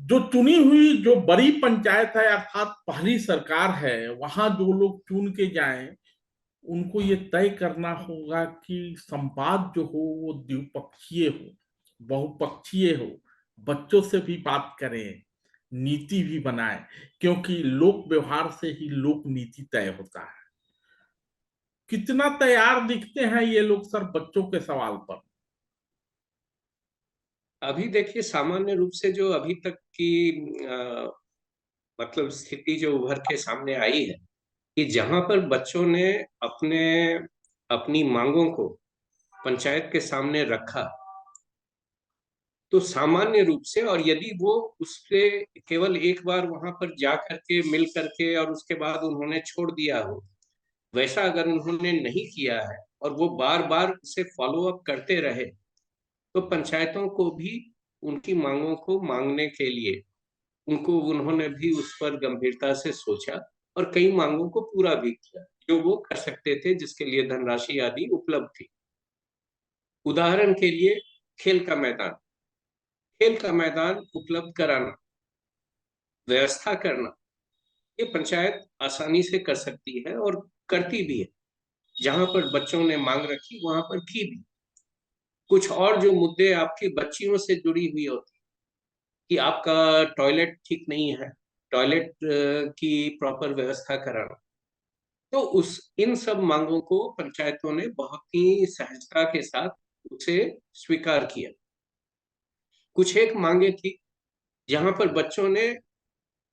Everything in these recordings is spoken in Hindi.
जो चुनी हुई जो बड़ी पंचायत है अर्थात पहली सरकार है, वहां जो लोग चुन के जाएं, उनको ये तय करना होगा कि संवाद जो हो वो द्विपक्षीय हो, बहुपक्षीय हो, बच्चों से भी बात करें, नीति भी बनाए, क्योंकि लोक व्यवहार से ही लोक नीति तय होता है। कितना तैयार दिखते हैं ये लोग सर बच्चों के सवाल पर? अभी देखिए, सामान्य रूप से जो अभी तक की मतलब स्थिति जो उभर के सामने आई है कि जहां पर बच्चों ने अपने अपनी मांगों को पंचायत के सामने रखा, तो सामान्य रूप से, और यदि वो उससे केवल एक बार वहां पर जा करके मिल करके और उसके बाद उन्होंने छोड़ दिया हो, वैसा अगर उन्होंने नहीं किया है और वो बार बार उसे फॉलो अप करते रहे, तो पंचायतों को भी उनकी मांगों को मांगने के लिए उनको उन्होंने भी उस पर गंभीरता से सोचा और कई मांगों को पूरा भी किया जो वो कर सकते थे, जिसके लिए धनराशि आदि उपलब्ध थी। उदाहरण के लिए, खेल का मैदान खेल का मैदान उपलब्ध कराना, व्यवस्था करना, ये पंचायत आसानी से कर सकती है और करती भी है। जहां पर बच्चों ने मांग रखी वहां पर की भी। कुछ और जो मुद्दे आपकी बच्चियों से जुड़ी हुई होती कि आपका टॉयलेट ठीक नहीं है, टॉयलेट की प्रॉपर व्यवस्था कराना, तो उस इन सब मांगों को पंचायतों ने बहुत ही सहजता के साथ उसे स्वीकार किया। कुछ एक मांगे थी जहां पर बच्चों ने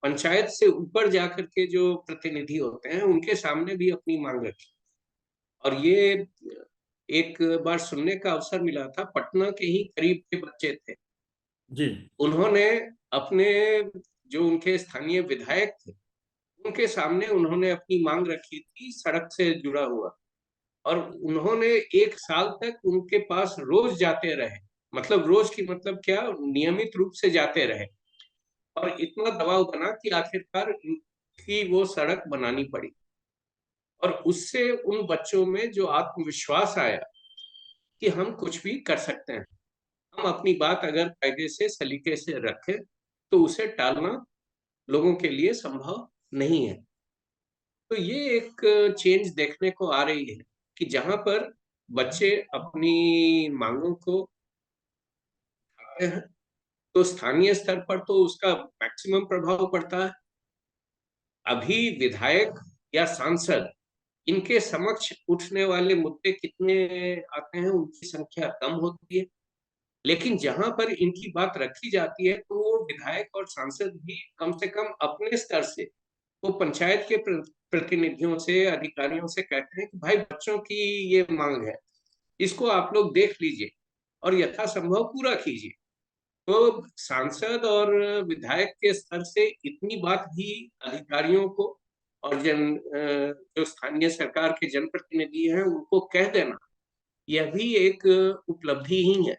पंचायत से ऊपर जाकर के जो प्रतिनिधि होते हैं उनके सामने भी अपनी मांग रखी। और ये एक बार सुनने का अवसर मिला था, पटना के ही करीब के बच्चे थे। जी। उन्होंने अपने जो उनके स्थानीय विधायक थे उनके सामने उन्होंने अपनी मांग रखी थी सड़क से जुड़ा हुआ, और उन्होंने एक साल तक उनके पास रोज जाते रहे। मतलब रोज की मतलब क्या, नियमित रूप से जाते रहे, और इतना दबाव बना कि आखिरकार इनकी वो सड़क बनानी पड़ी। और उससे उन बच्चों में जो आत्मविश्वास आया कि हम कुछ भी कर सकते हैं, हम अपनी बात अगर कायदे से सलीके से रखें तो उसे टालना लोगों के लिए संभव नहीं है। तो ये एक चेंज देखने को आ रही है कि जहां पर बच्चे अपनी मांगों को उठाते हैं, तो स्थानीय स्तर पर तो उसका मैक्सिमम प्रभाव पड़ता है। अभी विधायक या सांसद, इनके समक्ष उठने वाले मुद्दे कितने आते हैं, उनकी संख्या कम होती है। लेकिन जहां पर इनकी बात रखी जाती है तो वो विधायक और सांसद भी कम से कम अपने स्तर से वो पंचायत के प्रतिनिधियों से, अधिकारियों से कहते हैं कि भाई बच्चों की ये मांग है, इसको आप लोग देख लीजिए और यथासंभव पूरा कीजिए। तो सांसद और विधायक के स्तर से इतनी बात भी अधिकारियों को और जो स्थानीय सरकार के जनप्रतिनिधि हैं उनको कह देना, यह भी एक उपलब्धि ही है।